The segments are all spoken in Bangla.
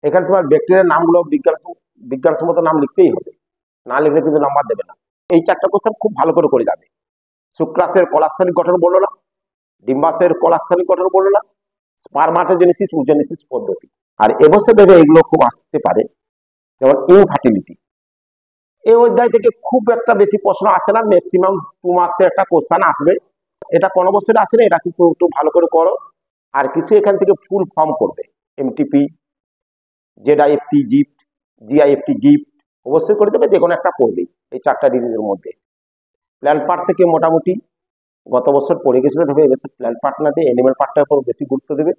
এখানে তোমার ব্যাকটেরিয়ার নামগুলো বিজ্ঞানসম্মত নাম লিখতেই হবে, না লিখলে কিন্তু নাম্বার দেবে না। এই 4টা কোশ্চেন খুব ভালো করে যাবে। শুক্রাশয়ের কলাস্থলিক গঠন বললো না, ডিম্বাশয়ের কলাস্থলিক গঠন বললো না, স্পারমাটোজেনেসিস ওজেনেসিস পদ্ধতি। আর এবছর দেবে এগুলো খুব আসতে পারে, যেমন ইনফার্টিলিটি। এই অধ্যায় থেকে খুব একটা বেশি প্রশ্ন আসে না, ম্যাক্সিমাম 2 মার্কসের একটা কোশ্চেন আসবে। এটা কোন বছরে আসে না, এটা কিন্তু একটু ভালো করে করো। আর কিছু এখান থেকে ফুল ফর্ম করবে, এমটিপি, জেডআইএফটি জিফট, জিআইএফটি গিফট অবশ্যই করে দেবে, যে কোনো একটা করবেই এই 4টা ডিজিজের মধ্যে। প্ল্যান্ট পার্ট থেকে মোটামুটি গত বছর পড়ে গেছিল, তবে এবছর প্ল্যান্ট পার্ট না দিয়ে অ্যানিমাল পার্টটার উপর বেশি গুরুত্ব দেবে।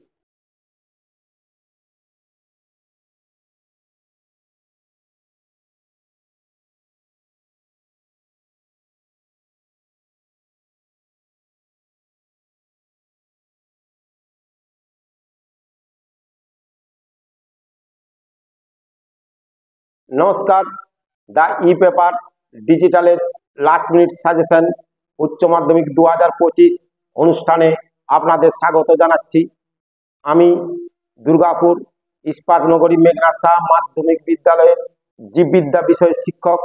নমস্কার, দা e paper ডিজিটালের last minute suggestion উচ্চ মাধ্যমিক 2025 অনুষ্ঠানে আপনাদের স্বাগত জানাচ্ছি। আমি দুর্গাপুর ইস্পাতনগরী মেঘনা শাহ মাধ্যমিক বিদ্যালয়ের জীববিদ্যা বিষয়ের শিক্ষক।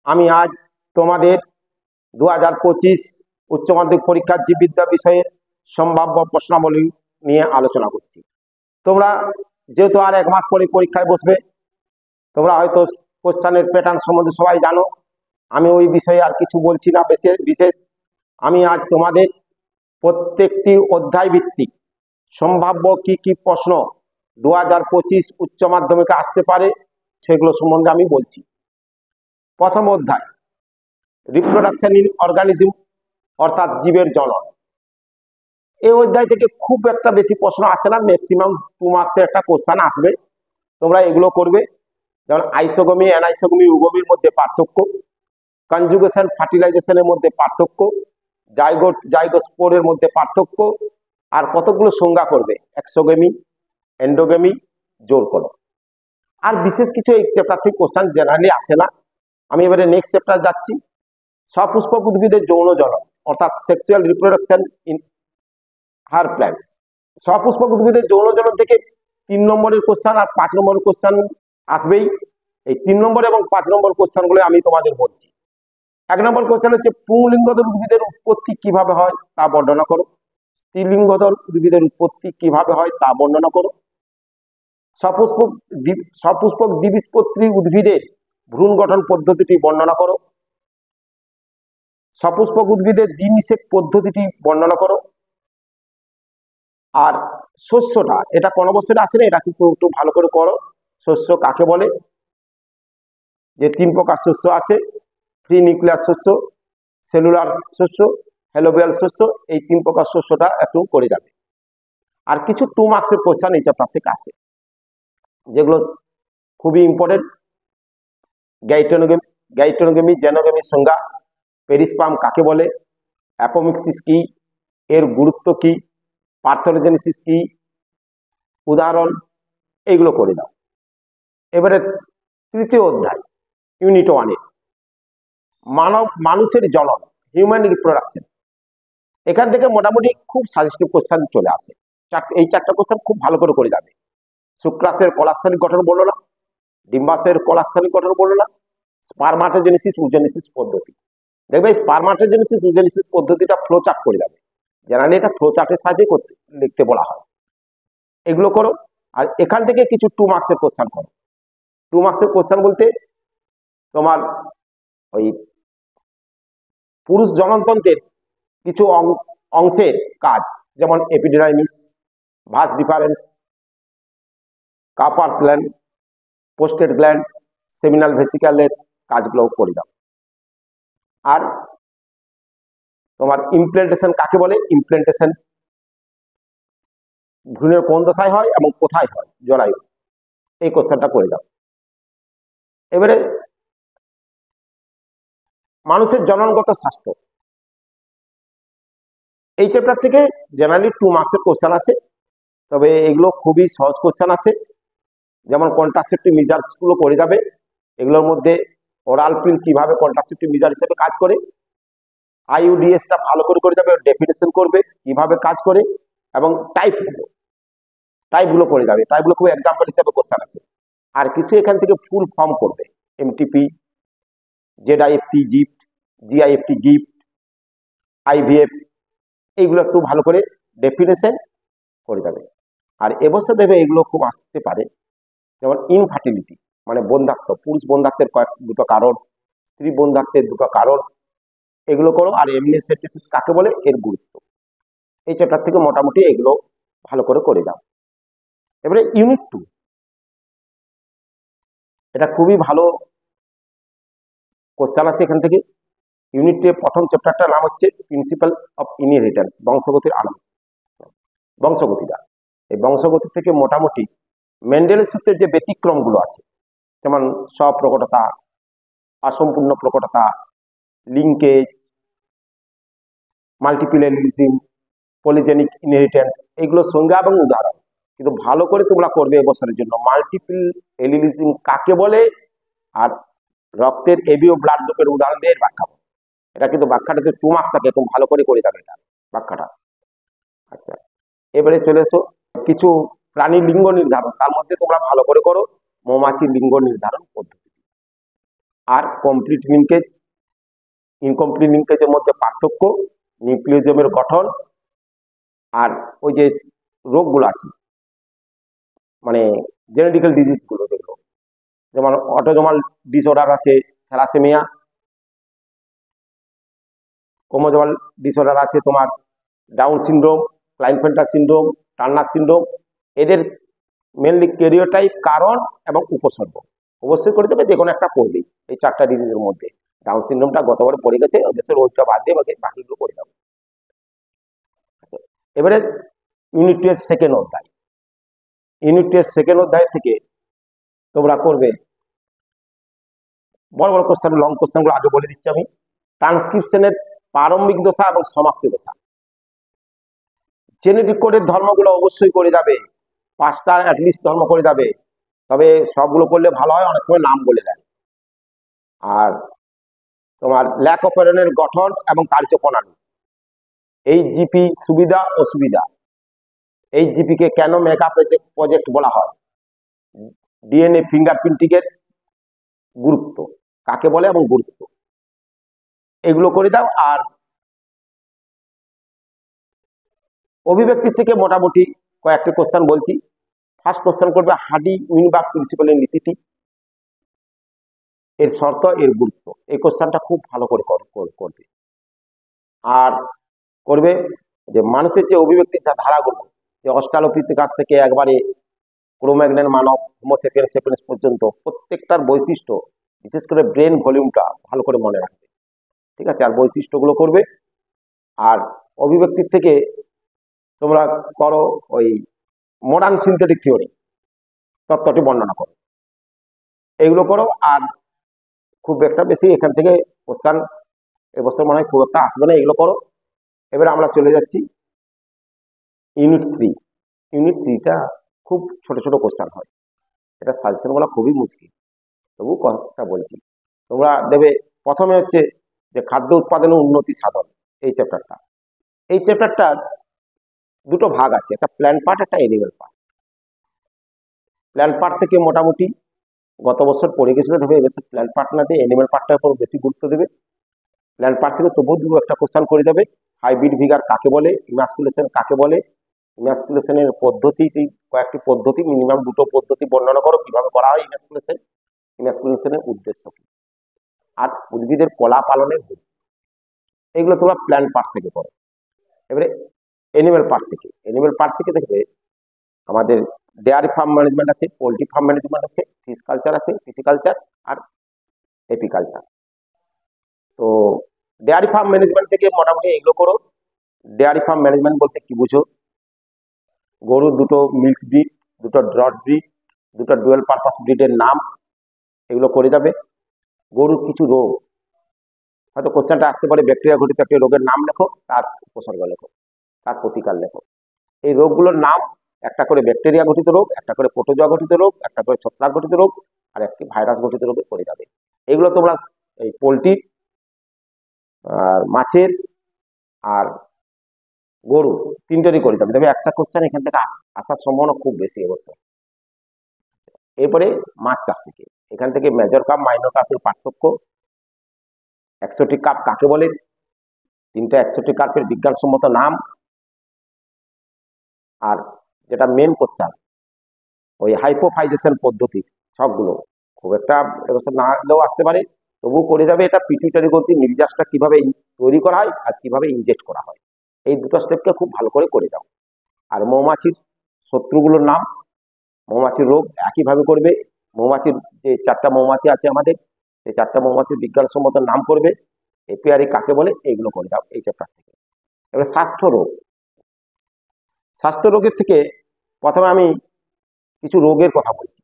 আমি আজ তোমাদের 2025 উচ্চ মাধ্যমিক পরীক্ষার জীববিদ্যা বিষয়ের সম্ভাব্য প্রশ্নাবলী নিয়ে আলোচনা করছি। তোমরা যেহেতু আর 1 মাস পরে পরীক্ষায় বসবে, তোমরা হয়তো কোশ্চেনের প্যাটার্ন সম্বন্ধে সবাই জানো, আমি ওই বিষয়ে আর কিছু বলছি না বিশেষ। আমি আজ তোমাদের প্রত্যেকটি অধ্যায় ভিত্তিক সম্ভাব্য কি কি প্রশ্ন 2025 উচ্চ মাধ্যমিকে আসতে পারে সেগুলো সম্বন্ধে আমি বলছি। প্রথম অধ্যায়, রিপ্রোডাকশন ইন অর্গানিজম, অর্থাৎ জীবের জনন। এই অধ্যায় থেকে খুব একটা বেশি প্রশ্ন আসে না, ম্যাক্সিমাম 2 মার্কসের একটা কোশ্চেন আসবে। তোমরা এগুলো করবে, যেমন আইসোগমি অ্যানাইসোগমি উভয়ের মধ্যে পার্থক্য, কনজুগেশন ফার্টিলাইজেশনের মধ্যে পার্থক্য, জাইগোস্পোরের মধ্যে পার্থক্য, আর কতগুলো সংজ্ঞা করবে, এক্সোগেমি, এন্ডোগেমি, জোর করো। আর বিশেষ কিছু এই চ্যাপ্টার থেকে কোশ্চেন জেনারেলি আসে না। আমি এবারে নেক্সট চ্যাপ্টার যাচ্ছি, সপুষ্পক উদ্ভিদের যৌন জনন, অর্থাৎ sexual reproduction in her plants. সপুষ্পক উদ্ভিদের যৌন জনন থেকে 3 নম্বরের কোশ্চেন আর 5 নম্বরের কোশ্চেন আসবেই। এই 3 নম্বর এবং 5 নম্বর কোশ্চেনগুলো আমি তোমাদের বলছি। 1 নম্বর কোশ্চেন হচ্ছে, পুংলিঙ্গধর উদ্ভিদের উৎপত্তি কিভাবে হয় তা বর্ণনা করো। স্ত্রীলিঙ্গধর উদ্ভিদের উৎপত্তি কিভাবে হয় তা বর্ণনা করো। সপুষ্পক দ্বিবীজপত্রী উদ্ভিদের ভ্রূণ গঠন পদ্ধতিটি বর্ণনা করো। সপুষ্পক উদ্ভিদের দ্বিনিষেক পদ্ধতিটি বর্ণনা করো। আর শস্যটা, এটা কোন বছরে আসে না, এটা কিন্তু একটু ভালো করে করো। শস্য কাকে বলে, যে 3 প্রকার শস্য আছে, ফ্রি নিউক্লিয়ার শস্য, সেলুলার শস্য, হ্যালোবিয়াল শস্য। এই 3 প্রকার শস্যটা একটু করে যাবে। আর কিছু 2 মার্কসের কোশ্চেন এই চ্যাপ্টার থেকে আসে, যেগুলো খুবই ইম্পর্টেন্ট। গাইটোনোগেমি, জেনোগেমির সংজ্ঞা, পেরিস্পার্ম কাকে বলে, অ্যাপোমিক্সিস কি, এর গুরুত্ব কি, পার্থেনোজেনেসিস কি, উদাহরণ, এইগুলো করে দাও। এবারে তৃতীয় অধ্যায়, ইউনিট 1 এ মানুষের জনন, হিউম্যান রিপ্রোডাকশন। এখান থেকে মোটামুটি খুব সাজেস্টিভ কোশ্চেন চলে আসে। এই 4টা কোশ্চেন খুব ভালো করে যাবে। শুক্রাশয়ের কলাস্থলিক গঠন বললো না, ডিম্বাশয়ের কলাস্থলিক গঠন বললো না, স্পারমাটোজেনেসিস ওজেনেসিস পদ্ধতি। দেখবে স্পারমাটোজেনেসিস ওজেনেসিস পদ্ধতিটা ফ্লো চার্ট করে যাবে, জেনারেলি এটা ফ্লো চার্টের সাহায্যে লিখতে বলা হয়। এগুলো করো। আর এখান থেকে কিছু 2 মার্কসের কোশ্চেন করো। 2 মার্কসের কোশ্চেন বলতে তোমার ওই পুরুষ জননতন্ত্রের কিছু অংশের কাজ, যেমন এপিডিডাইমিস, ভাস ডিফারেন্স, কার্পাস গ্ল্যান্ড, পোস্টেড গ্ল্যান্ড, সেমিনাল ভেসিকলের কাজগুলো করে দাও। আর তোমার ইমপ্ল্যান্টেশন কাকে বলে, ইমপ্ল্যান্টেশন ভ্রূণের কোন দশায় হয় এবং কোথায় হয়, জরায়ু, এই কোশ্চেনটা করে দাও। এবারে মানুষের জননগত স্বাস্থ্য, এই চ্যাপ্টার থেকে জেনারেলি 2 মার্কসের কোশ্চেন আসে, তবে এগুলো খুবই সহজ কোশ্চেন আসে। যেমন কন্ট্রাসেপটিভ মেজার্স গুলো করে যাবে। এগুলোর মধ্যে ওরাল পিল কিভাবে কন্ট্রাসেপটিভ মেজার হিসেবে কাজ করে, আইইউডিএসটা ভালো করে যাবে, ডেফিনেশন করবে কিভাবে কাজ করে এবং টাইপ গুলো। টাইপগুলো করে যাবে, টাইপগুলো খুব এক্সাম্পল হিসেবে কোশ্চেন আছে। আর কিছু এখান থেকে ফুল ফর্ম করবে, MTP, ZIFT GIFT, GIFT GIFT, IVF, এইগুলো একটু ভালো করে ডেফিনেশন করে যাবে। আর এবছর দেবে এগুলো খুব আসতে পারে, যেমন ইনফার্টিলিটি মানে বন্ধাত্ব, পুরুষ বন্ধাত্বের দুটো কারণ, স্ত্রী বন্ধাত্বের দুটো কারণ, এগুলো করো। আর এমনিওসেপ্টিসিস কাকে বলে, এর গুরুত্ব, এই চ্যাপ্টার থেকে মোটামুটি এগুলো ভালো করে যাও। এবারে ইউনিট 2, এটা খুবই ভালো কোশ্চেন আছে এখান থেকে। ইউনিট 2 প্রথম চ্যাপ্টারটার নাম হচ্ছে প্রিন্সিপাল অফ ইনহেরিটেন্স, বংশগতির আলোক, বংশগতিটা। এই বংশগতি থেকে মোটামুটি মেন্ডেলের সূত্রের যে ব্যতিক্রমগুলো আছে, যেমন স্বপ্রকটতা, অসম্পূর্ণ প্রকটতা, লিঙ্কেজ, মাল্টিপল এলিলিজম, পলিজেনিক ইনহেরিটেন্স, এগুলো সংজ্ঞা এবং উদাহরণ কিন্তু ভালো করে তোমরা করবে এবছরের জন্য। মাল্টিপল এলিলিজম কাকে বলে, আর রক্তের এবি ও ব্লাড গ্রুপের উদাহরণ দিয়ে ব্যাখ্যা। এটা কিন্তু ব্যাখ্যাটাতে 2 মার্কস থাকে, একদম ভালো করে যাবে এটা ব্যাখ্যাটা। আচ্ছা, এবারে চলে এসো কিছু প্রাণী লিঙ্গ নির্ধারণ, তার মধ্যে তোমরা ভালো করে করো মৌমাছির লিঙ্গ নির্ধারণ পদ্ধতি, আর কমপ্লিট লিঙ্কেজ, ইনকমপ্লিট লিঙ্কেজের মধ্যে পার্থক্য, নিউক্লিওজোমের গঠন, আর ওই যে রোগগুলো আছে মানে জেনেটিক্যাল ডিজিজগুলো, যেগুলো যেমন অটোজোমাল ডিসঅর্ডার আছে, থ্যালাসেমিয়া, ক্রোমোজোমাল ডিসঅর্ডার আছে তোমার Down syndrome, Klinefelter syndrome, Turner syndrome, এদের মেনলি ক্যারিওটাইপ, কারণ এবং উপসর্গ অবশ্যই করে দেবে, যে কোনো একটা পড়বেই এই 4টা ডিজিজের মধ্যে। ডাউন সিনড্রোমটা গতবারে পড়ে গেছে, দেশের ওইটা বাদ দিয়ে বাকিগুলো পড়ে যাবে। আচ্ছা, এবারে ইউনিট 2 এর সেকেন্ড অধ্যায়। ইউনিট 2 এর সেকেন্ড অধ্যায় থেকে তোমরা করবে বড় বড় কোশ্চেন, লং কোশ্চেনগুলো আগে বলে দিচ্ছি আমি। ট্রান্সক্রিপশনের প্রারম্ভিক দশা এবং সমাপ্তি দশা, জেনেটিক কোডের ধর্মগুলো অবশ্যই করে যাবে, 5টা অ্যাটলিস্ট ধর্ম করে যাবে, তবে সবগুলো করলে ভালো হয়, অনেক সময় নাম বলে দেয়। আর তোমার ল্যাক অপারেনের গঠন এবং কার্যপ্রণালী, এই জিপি সুবিধা অসুবিধা, এই জিপিকে কেন মেগা প্রজেক্ট বলা হয়, ডিএনএ ফিঙ্গারপ্রিন্টিংয়ের গুরুত্ব কাকে বলে এবং গুরুত্ব, এগুলো করে দাও। আর অভিব্যক্তির থেকে মোটামুটি কয়েকটি কোশ্চেন বলছি। ফার্স্ট কোশ্চেন করবে হার্ডি উইনবার্গ প্রিন্সিপালের নীতিটি, এর শর্ত, এর গুরুত্ব, এই কোশ্চেনটা খুব ভালো করে করবে। আর করবে যে মানুষের যে অভিব্যক্তির ধারাগুলো, যে অস্ট্রালোপিথেকাস থেকে একবারে ক্রোম্যাগনেন মানব, হোমোসেপিয়েন্স সেপিয়েন্স পর্যন্ত প্রত্যেকটার বৈশিষ্ট্য, বিশেষ করে ব্রেন ভলিউমটা ভালো করে মনে রাখবে, ঠিক আছে। আর বৈশিষ্ট্যগুলো করবে। আর অভিব্যক্তির থেকে তোমরা করো ওই মডার্ন সিনথেটিক থিওরি, তত্ত্বটি বর্ণনা করো, এগুলো করো। আর খুব একটা বেশি এখান থেকে কোশ্চেন এবছর মনে হয় খুব একটা আসবে না, এগুলো করো। এবার আমরা চলে যাচ্ছি ইউনিট 3। ইউনিট 3টা খুব ছোট ছোট কোশ্চেন হয়, এটা সাজেশন বলা খুবই মুশকিল, তবু কথা বলছি। তোমরা দেবে প্রথমে হচ্ছে যে খাদ্য উৎপাদনের উন্নতি সাধন, এই চ্যাপ্টারটা। এই চ্যাপ্টারটার দুটো ভাগ আছে, একটা প্ল্যান্ট পার্ট, একটা এনিম্যাল পার্ট। প্ল্যান্ট পার্ট থেকে মোটামুটি গত বছর পড়ে গেছিল, দেবে এবছর প্ল্যান্ট পার্ট না দিয়ে এনিম্যাল পার্টটার উপর বেশি গুরুত্ব দেবে। প্ল্যান্ট পার্ট থেকে তবুও দুটো একটা কোশ্চেন করে দেবে, হাইব্রিড ভিগার কাকে বলে, ইমাস্কুলেশন কাকে বলে, ইমাস্কুলেশনের পদ্ধতি, কয়েকটি পদ্ধতি, মিনিমাম 2টো পদ্ধতি বর্ণনা করো, কিভাবে করা হয় ইমাস্কুলেশন, ইমাস্কুলেশনের উদ্দেশ্য কি, আর উদ্ভিদের কলা পালনের গুরুত্ব, এগুলো তোমরা প্ল্যান্ট পার্ট থেকে করো। এবারে এনিম্যাল পার্ট থেকে দেখবে আমাদের ডেয়ারি ফার্ম ম্যানেজমেন্ট আছে, পোলট্রি ফার্ম ম্যানেজমেন্ট আছে, ফিশ কালচার আছে, ফিসিকালচার আর এপিকালচার। তো ডেয়ারি ফার্ম ম্যানেজমেন্ট থেকে মোটামুটি এগুলো করো। ডেয়ারি ফার্ম ম্যানেজমেন্ট বলতে কি বুঝো, গরুর দুটো মিল্ক ব্রিড, দুটো ড্রট ব্রিড, দুটো ডুয়েল পারপাস ব্রিডের নাম, এগুলো করে যাবে। গরুর কিছু রোগ, হয়তো কোশ্চেনটা আসতে পারে, ব্যাকটেরিয়া ঘটিত একটি রোগের নাম লেখো, তার উপসর্গ লেখো, তার প্রতিকার লেখো। এই রোগগুলোর নাম, একটা করে ব্যাকটেরিয়া ঘটিত রোগ, একটা করে প্রোটোজোয়া ঘটিত রোগ, একটা করে ছত্রাক ঘটিত রোগ, আর একটি ভাইরাস ঘটিত রোগে করে যাবে। এগুলো তোমরা এই পোলট্রি আর মাছের আর গরু, তিনটেরই করে যাবে, তবে একটা কোশ্চেন এখান থেকে আসার সম্ভাবনা খুব বেশি অবস্থা। এরপরে মাছ চাষ থেকে, এখান থেকে মেজর কাপ মাইনর কাপের পার্থক্য, এক্সোটিক কাপ কাকে বলে, তিনটা এক্সোটিক কাপের বিজ্ঞানসম্মত নাম, আর যেটা মেন কোশ্চেন ওই হাইপোফাইজেশন পদ্ধতি সবগুলো, খুব একটা এবছর না হলেও আসতে পারে, তবুও করে যাবে। এটা পিটুইটারি গ্রন্থি নির্যাসটা কিভাবে তৈরি করা হয় আর কিভাবে ইনজেক্ট করা হয়, এই দুটো স্টেপকে খুব ভালো করে যাও। আর মৌমাছির শত্রুগুলোর নাম, মৌমাছির রোগ একইভাবে করবে। মৌমাছির যে 4টা মৌমাছি আছে আমাদের, এই 4টা মৌমাছির বিজ্ঞানসম্মত নাম করবে, এপিআরি কাকে বলে, এইগুলো করে দাও এই চ্যাপ্টার থেকে। এবার স্বাস্থ্য রোগ, স্বাস্থ্য রোগের থেকে প্রথমে আমি কিছু রোগের কথা বলছি।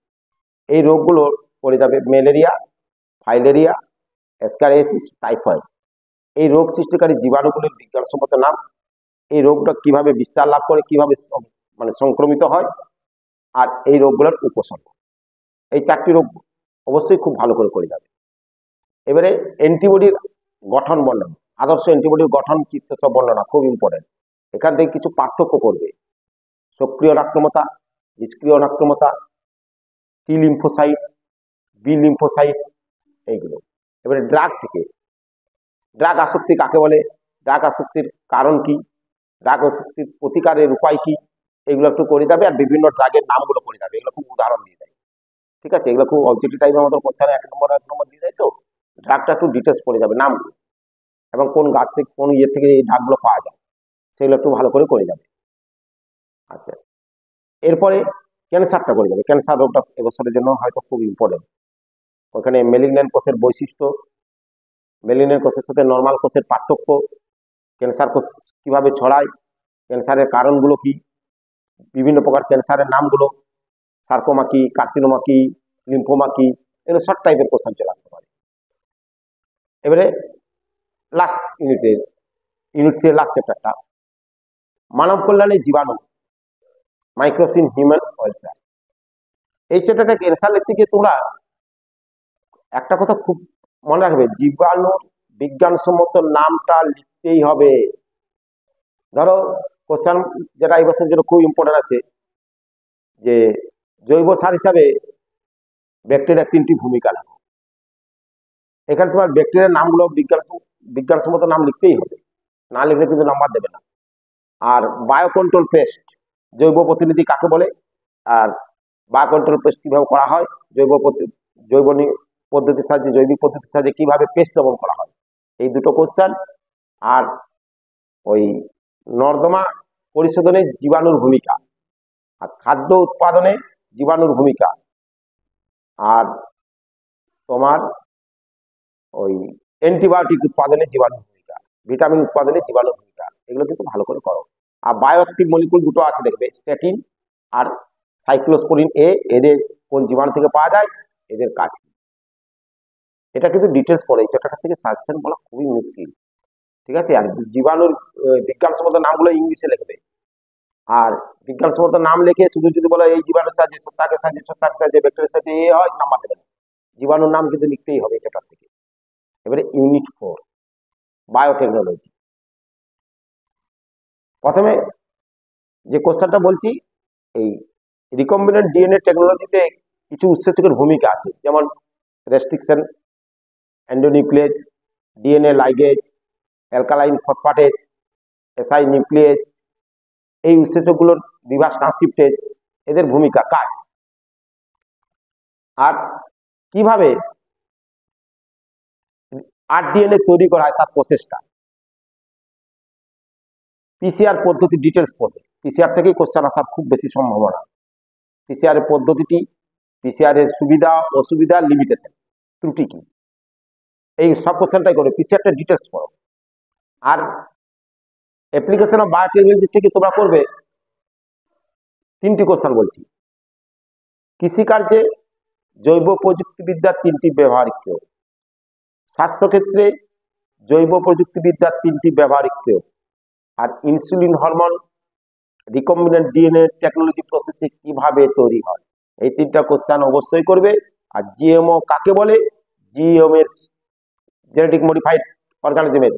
এই রোগগুলো পড়ে যাবে ম্যালেরিয়া, ফাইলেরিয়া, অ্যাসকারিয়াসিস, টাইফয়েড। এই রোগ সৃষ্টিকারী জীবাণুগুলোর বিজ্ঞানসম্মত নাম, এই রোগটা কিভাবে বিস্তার লাভ করে, কিভাবে মানে সংক্রমিত হয়, আর এই রোগগুলোর উপসর্গ। এই 4টি রোগ অবশ্যই খুব ভালো করে যাবে। এবারে অ্যান্টিবডির গঠন বর্ণনা, আদর্শ অ্যান্টিবডির গঠন চিত্তসব বর্ণনা খুব ইম্পর্টেন্ট। এখান থেকে কিছু পার্থক্য করবে, সক্রিয় অনাক্রমতা, নিষ্ক্রিয় অনাক্রমতা, টি লিম্ফোসাইট, বি লিম্ফোসাইট, এইগুলো। এবারে ড্রাগ থেকে, ড্রাগ আসক্তি কাকে বলে, ড্রাগ আসক্তির কারণ কি, ড্রাগ আসক্তির প্রতিকারের উপায় কি, এগুলো একটু করে যাবে। আর বিভিন্ন ড্রাগের নামগুলো করে যাবে, এগুলো খুব উদাহরণ দিয়ে দেয়। ঠিক আছে, এগুলো খুব অবজেক্টিভ টাইপের মতো কোশ্চেন 1 নম্বর দিয়ে দেয়, তো ড্রাগটা একটু ডিটেলস করে যাবে, নামগুলো এবং কোন গাছ থেকে কোন ইয়ে থেকে এই ড্রাগগুলো পাওয়া যায়, সেগুলো একটু ভালো করে যাবে। আচ্ছা, এরপরে ক্যান্সারটা করে যাবে। ক্যান্সার রোগটা এবছরের জন্য হয়তো খুব ইম্পর্টেন্ট। ওখানে মেলিগন্যান্ট কোষের বৈশিষ্ট্য, মেলিগন্যান্ট কোষের সাথে নর্মাল কোষের পার্থক্য, ক্যান্সার কোষ কিভাবে ছড়ায়, ক্যান্সারের কারণগুলো কি, বিভিন্ন প্রকার ক্যান্সারের নামগুলো, সার্কোমা কি, কার্সিনোমা কি, লিম্ফোমা কি, এগুলো শর্ট টাইপের কোশ্চেন চলে আসতে পারে। এবারে লাস্ট ইউনিট 3 লাস্ট চ্যাপ্টারটা, মানব কল্যাণের জীবাণু, মাইক্রোবস ইন হিউম্যান ওয়েলফেয়ার। এই চ্যাপ্টারটা ক্যান্সার লিখতে গিয়ে তোমরা একটা কথা খুব মনে রাখবে, জীবাণুর বিজ্ঞানসম্মত নামটা লিখতেই হবে। ধরো কোশ্চেন যেটা এই বছর জন্য খুব ইম্পর্টেন্ট আছে, যে জৈব সার হিসাবে ব্যাকটেরিয়ার 3টি ভূমিকা রাখো। এখানে তোমার ব্যাকটেরিয়ার নামগুলো বিজ্ঞানসম্মত নাম লিখতেই হবে, না লিখলে কিন্তু নাম্বার দেবে না। আর বায়ো কন্ট্রোল পেস্ট, জৈব প্রতিনিধি কাকে বলে, আর বায়ো কন্ট্রোল পেস্ট কিভাবে করা হয়, জৈব পদ্ধতির সাহায্যে, জৈবিক পদ্ধতির সাহায্যে কিভাবে পেস্ট দমন করা হয়, এই দুটো কোশ্চেন। আর ওই নর্দমা পরিশোধনে জীবাণুর ভূমিকা, আর খাদ্য উৎপাদনে জীবাণুর ভূমিকা, আর তোমার ওই অ্যান্টিবায়োটিক উৎপাদনে জীবাণুর ভূমিকা, ভিটামিন উৎপাদনে জীবাণুর ভূমিকা, এগুলো কিন্তু ভালো করে করো। আর বায়োঅ্যাক্টিভ মলিকুল দুটো আছে দেখবে, স্ট্যাটিন আর সাইক্লোস্পোরিন এ, এদের কোন জীবাণু থেকে পাওয়া যায়, এদের কাজ কি, এটা কিন্তু ডিটেলস পড়ে। এই চ্যাপ্টার থেকে সাজেশন বলা খুবই মুশকিল। ঠিক আছে, আর জীবাণুর বিজ্ঞানসম্মত নামগুলো ইংলিশে লিখবে। আর বিজ্ঞানসম্মত নাম লিখে শুধু যদি বলো এই জীবাণুর সাহায্যে, ছত্রাকের সাহায্যে, ব্যাকটেরিয়ার সাহায্যে এ হয়, নাম্বার দেবে না। জীবাণুর নাম কিন্তু লিখতেই হবে এই চ্যাপ্টার থেকে। এবারে ইউনিট 4 বায়োটেকনোলজি। প্রথমে যে কোশ্চেনটা বলছি, এই রিকম্বিনেন্ট ডিএনএ টেকনোলজিতে কিছু উৎসেচকের ভূমিকা আছে, যেমন restriction, endonuclease, DNA ligase, alkaline phosphatase, SI nuclease, এই উৎসেচকগুলোর রিভার্স ট্রান্সক্রিপ্টেজ, এদের ভূমিকা, কাজ। আর কিভাবে আরডিএনএ তৈরি করা হয় তার প্রসেসটা, পিসিআর পদ্ধতি ডিটেলস পড়বে। পিসিআর থেকেই কোশ্চেন আসার খুব বেশি সম্ভাবনা। পিসিআর এর পদ্ধতিটি, পিসিআর এর সুবিধা, অসুবিধা, লিমিটেশন, ত্রুটি কি, এই সব কোশ্চেনটাই করবে। পিসিআরটা ডিটেলস পড়ো। আর অ্যাপ্লিকেশন অফ বায়োটেকনোলজি থেকে তোমরা করবে 3টি কোশ্চেন বলছি। কৃষিকার্যে জৈব প্রযুক্তিবিদ্যার 3টি ব্যবহারিক প্রয়োগ, স্বাস্থ্যক্ষেত্রে জৈব প্রযুক্তিবিদ্যার 3টি ব্যবহারিক প্রয়োগ, আর insulin hormone recombinant DNA technology প্রসেসে কিভাবে তৈরি হয়, এই 3টা কোশ্চেন অবশ্যই করবে। আর জিএমও কাকে বলে, জিএম এর জেনেটিক মডিফাইড অর্গানিজমের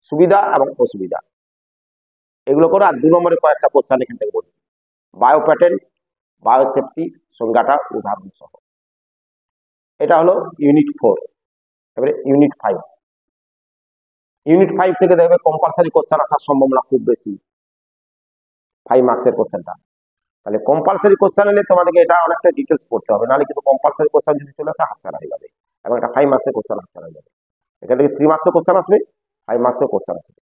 সুবিধা এবং অসুবিধা, এগুলো করো। আর 2 নম্বরে কয়েকটা কোশ্চেন এখান থেকে বলছি। বায়ো প্যাটার্ন, বায়োসেফটি সংজ্ঞাটা উদাহরণ সহ। এটা হলো ইউনিট 4। এবারে ইউনিট 5। ইউনিট 5 থেকে দেখবে কম্পালসারি কোশ্চেন আসার সম্ভাবনা খুব বেশি, 5 মার্কসের কোশ্চেনটা। তাহলে কম্পালসারি কোশ্চেন এলে তোমাদেরকে এটা অনেকটা ডিটেলস পড়তে হবে, নাহলে কিন্তু কম্পালসারি কোশ্চেন যদি চলে আসে হাতছাড়া হয়ে যাবে, এবং এটা 5 মার্কসের কোশ্চেন হাতছাড়া হয়ে যাবে। এখান থেকে 3 মার্কসের কোশ্চেন আসবে, 5 মার্কসের কোশ্চেন আসবে।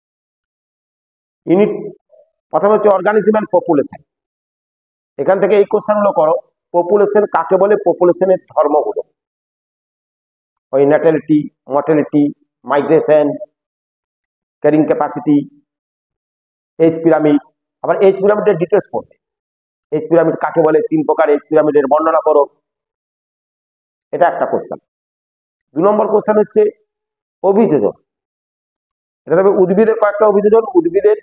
ইউনিট প্রথমে হচ্ছে অর্গানিজম এন্ড পপুলেশন। এখান থেকে এই কোশ্চেনগুলো করো। পপুলেশন কাকে বলে, পপুলেশনের ধর্মগুলো, ওই natality, mortality, migration, carrying capacity, age pyramid. আবার এজ পিরামিডের ডিটেলস পড়বে। এজ পিরামিড কাকে বলে, 3 প্রকার এজ পিরামিডের বর্ণনা করো। এটা একটা কোশ্চেন। 2 নম্বর কোশ্চেন হচ্ছে অভিযোজন। এটা তবে উদ্ভিদের কয়েকটা অভিযোজন, উদ্ভিদের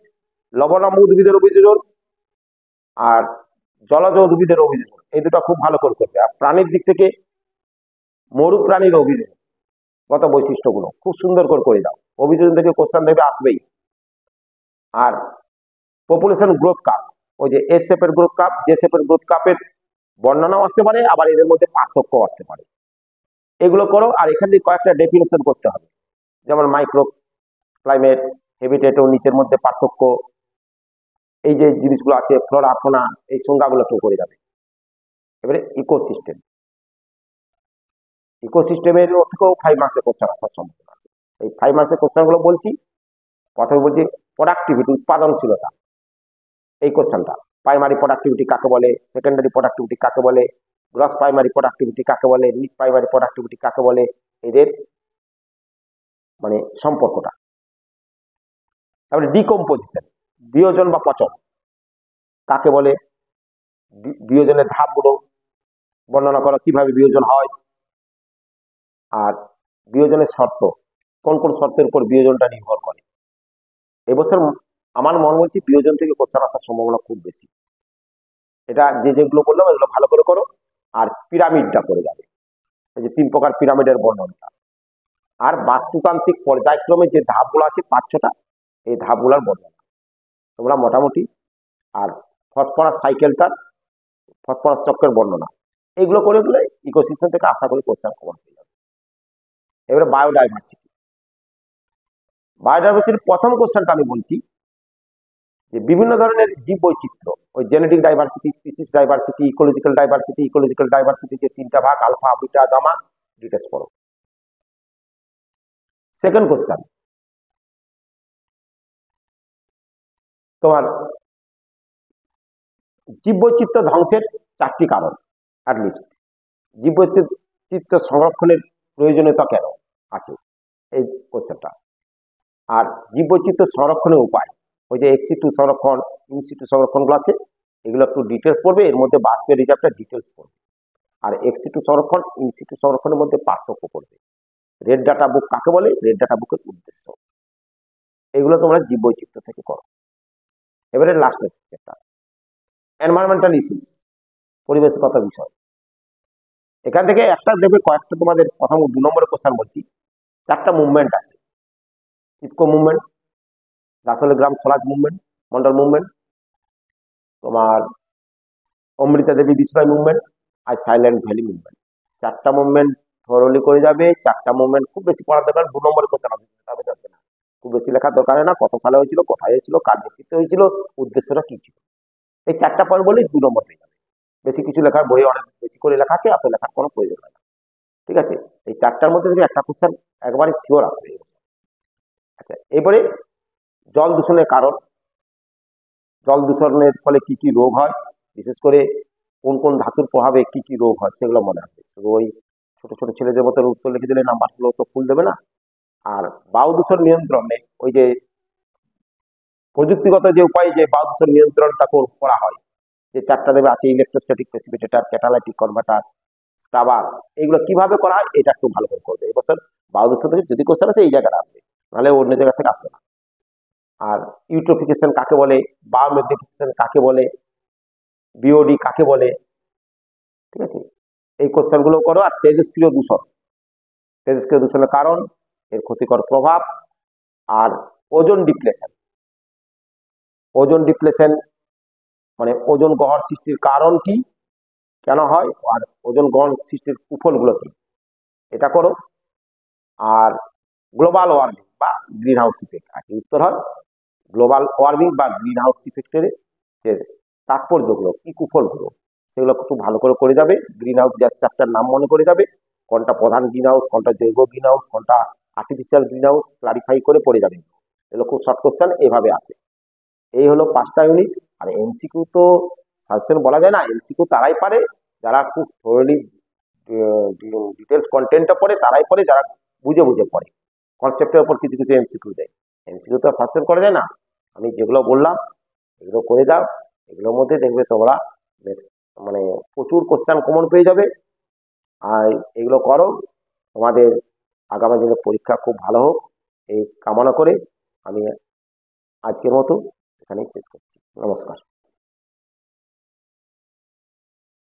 লবণাম্ব উদ্ভিদের অভিযোজন আর জলজ উদ্ভিদের অভিযোজন, এই দুটো খুব ভালো করে করবে। আর প্রাণীর দিক থেকে মরু প্রাণীর অভিযোজন গত বৈশিষ্ট্যগুলো খুব সুন্দর করে দাও। অভিযোজন থেকে কোশ্চেন দেবে, আসবেই। আর পপুলেশন গ্রোথ কার্ভ, ওই যে এস শেপের গ্রোথ কার্ভ, জে শেপের গ্রোথ কার্ভের বর্ণনাও আসতে পারে, আবার এদের মধ্যে পার্থক্য আসতে পারে। এগুলো করো। আর এখান থেকে কয়েকটা ডেফিনেশন করতে হবে, যেমন মাইক্রো ক্লাইমেট, হেবিটেট ও নিচের মধ্যে পার্থক্য, এই যে জিনিসগুলো আছে, ফ্লোরা ফোনা, এই সংজ্ঞাগুলো কেউ করে যাবে। এবারে ইকোসিস্টেম, ইকোসিস্টেমের থেকেও 5 মার্কসের কোশ্চেন আসার সম্ভাবনা আছে। এই 5 মার্কসের কোশ্চেনগুলো বলছি। প্রথমে বলছি প্রোডাক্টিভিটি, উৎপাদনশীলতা। এই কোশ্চেনটা, প্রাইমারি প্রোডাক্টিভিটি কাকে বলে, সেকেন্ডারি প্রোডাক্টিভিটি কাকে বলে, গ্রস প্রাইমারি প্রোডাক্টিভিটি কাকে বলে, মিড প্রাইমারি প্রোডাক্টিভিটি কাকে বলে, এদের মানে সম্পর্কটা। তারপরে ডিকম্পোজিশন, বিয়োজন বা পচন কাকে বলে, বিয়োজনের ধাপগুলো বর্ণনা করো, কিভাবে বিয়োজন হয়। আর বিয়োজনের শর্ত, কোন কোন শর্তের উপর বিয়োজনটা নির্ভর করে। এবছর আমার মনে হচ্ছে বিয়োজন থেকে কোশ্চেন আসার সম্ভাবনা খুব বেশি। এটা যেগুলো বললাম এগুলো ভালো করে করো। আর পিরামিডটা করে যাবে, এই যে 3 প্রকার পিরামিডের বর্ণনটা। আর বাস্তুতান্ত্রিক পর্যায়ক্রমে যে ধাপগুলো আছে 5-6টা, এই ধাপগুলোর বর্ণনা তোমরা মোটামুটি। আর ফসফরাস সাইকেলটার, ফসফরাস চক্রের বর্ণনা, এগুলো করে গেলে ইকোসিস্টেম থেকে আশা করি কোশ্চেন কমন হয়ে যাবে। এবারে বায়োডাইভার্সিটি। বায়োডাইভার্সিটির প্রথম কোশ্চেনটা আমি বলছি যে বিভিন্ন ধরনের জীব বৈচিত্র্য, ওই genetic diversity, species diversity, ecological diversity, ecological diversity যে 3টা ভাগ, আলফা, বিটা, গামা, ডিটেলস করো। সেকেন্ড কোশ্চেন, তোমার জীববৈচিত্র্য ধ্বংসের 4টি কারণ, অ্যাটলিস্ট জীববৈচিত্র্য সংরক্ষণের প্রয়োজনীয়তা কেন আছে, এই কোশ্চেনটা। আর জীববৈচিত্র্য সংরক্ষণের উপায়, ওই যে এক্সিটু সংরক্ষণ, ইনসিটু সংরক্ষণগুলো আছে, এগুলো একটু ডিটেলস পড়বে। এর মধ্যে বাষ্পের রিজার্ভটা ডিটেলস পড়বে। আর এক্সিটু সংরক্ষণ, ইনসিটু সংরক্ষণের মধ্যে পার্থক্য করবে। রেড ডাটা বুক কাকে বলে, রেড ডাটা বুকের উদ্দেশ্য, এগুলো তোমরা জীববৈচিত্র্য থেকে করো। এবারে লাস্ট চ্যাপ্টার, এনভায়রনমেন্টাল ইস্যুস, পরিবেশগত বিষয়। এখান থেকে একটা দেখবে কয়েকটা তোমাদের প্রথম 2 নম্বরের কোশ্চেন বলছি। 4টা মুভমেন্ট আছে, চিপকো মুভমেন্ট, রাসেল গ্রাম স্বরাজ মুভমেন্ট, মন্ডল মুভমেন্ট, তোমার অমৃতা দেবী বিষ্ণয় মুভমেন্ট, আর সাইলেন্ট ভ্যালি মুভমেন্ট। 4টা মুভমেন্ট থরলি করে যাবে। 4টা মুভমেন্ট খুব বেশি পড়ার দরকার, 2 নম্বরের কোশ্চেন আসবে না, খুব বেশি লেখার দরকার হয় না। কত সালে হয়েছিল, কোথায় হয়েছিল, কার নেতৃত্বে হয়েছিল, উদ্দেশ্যটা কি ছিল, এই 4টা পয়েন্ট বলেই 2 নম্বর পেয়ে যাবে। বেশি কিছু লেখার বই অনেক বেশি করে লেখা আছে, এত লেখার কোনো প্রয়োজন হয় না। ঠিক আছে, এই 4টার মধ্যে থেকে একটা কোশ্চেন একবারে শিওর আসবে। আচ্ছা, এবারে জল দূষণের কারণ, জল দূষণের ফলে কি কি রোগ হয়, বিশেষ করে কোন কোন ধাতুর প্রভাবে কি কি রোগ হয়, সেগুলো মনে রাখবে। শুধু ওই ছোট ছোট ছেলেদের মতো উত্তর লিখে দিলে নাম্বারগুলো তো ফুল দেবে না। আর বায়ু দূষণ নিয়ন্ত্রণে ওই যে প্রযুক্তিগত যে উপায়ে যে বায়ু দূষণ নিয়ন্ত্রণটা করা হয়, যে 4টা দেবে আছে, ইলেকট্রোস্ট্যাটিক প্রেসিপিটেটর, ক্যাটালাইটিক কনভার্টার, স্ক্রাবার, এগুলো কিভাবে করা হয় এটা একটু ভালো করে করবে। এবছর বায়ু দূষণ থেকে যদি কোশ্চেন আছে এই জায়গাটা আসবে, নাহলে অন্য জায়গা থেকে আসবে না। আর ইউট্রোফিকেশন কাকে বলে, বায়োম্যাগনিফিকেশন কাকে বলে, বিওডি কাকে বলে, ঠিক আছে, এই কোশ্চেনগুলো করো। আর তেজস্ক্রিয় দূষণ, তেজস্ক্রিয় দূষণের কারণ, এর ক্ষতিকর প্রভাব, আর ওজোন ডিপ্লেশন, ওজোন ডিপ্লেশন মানে ওজোন গহ্বর সৃষ্টির কারণ কি, কেন হয়, আর ওজোন গহ্বর সৃষ্টির কুফলগুলো কি, এটা করো। আর গ্লোবাল ওয়ার্মিং বা গ্রিন হাউস ইফেক্ট, আর উত্তর হয় গ্লোবাল ওয়ার্মিং বা গ্রিন হাউস ইফেক্টের যে তাৎপর্যগুলো কি, কুফলগুলো, সেগুলো খুব ভালো করে করে যাবে। গ্রিন হাউস গ্যাস চ্যাপ্টার নাম মনে করে যাবে, কোনটা প্রধান গ্রিন হাউস, কোনটা জৈব গ্রিন হাউস, কোনটা আর্টিফিশিয়াল গ্রিন হাউস, ক্লারিফাই করে পড়ে যাবে। এগুলো খুব শর্ট কোশ্চেন এভাবে আসে। এই হলো 5টা ইউনিট। আর এমসিকিউ তো সাজেশন বলা যায় না, এমসিকিউ তারাই পারে যারা খুব থরলি ডিটেলস কন্টেন্টটা পড়ে, তারাই পড়ে যারা বুঝে বুঝে পড়ে। কনসেপ্টের উপর কিছু কিছু এমসিকিউ দেয়, এমসিকিউ তো সাজেশন করা যায় না। আমি যেগুলো বললাম এগুলো করে দাও, এগুলোর মধ্যে দেখবে তোমরা মানে প্রচুর কোশ্চেন কমন পেয়ে যাবে। আর এগুলো করো, তোমাদের আগামী দিনে পরীক্ষা খুব ভালো হোক এই কামনা করে আমি আজকের মতো এখানেই শেষ করছি। নমস্কার।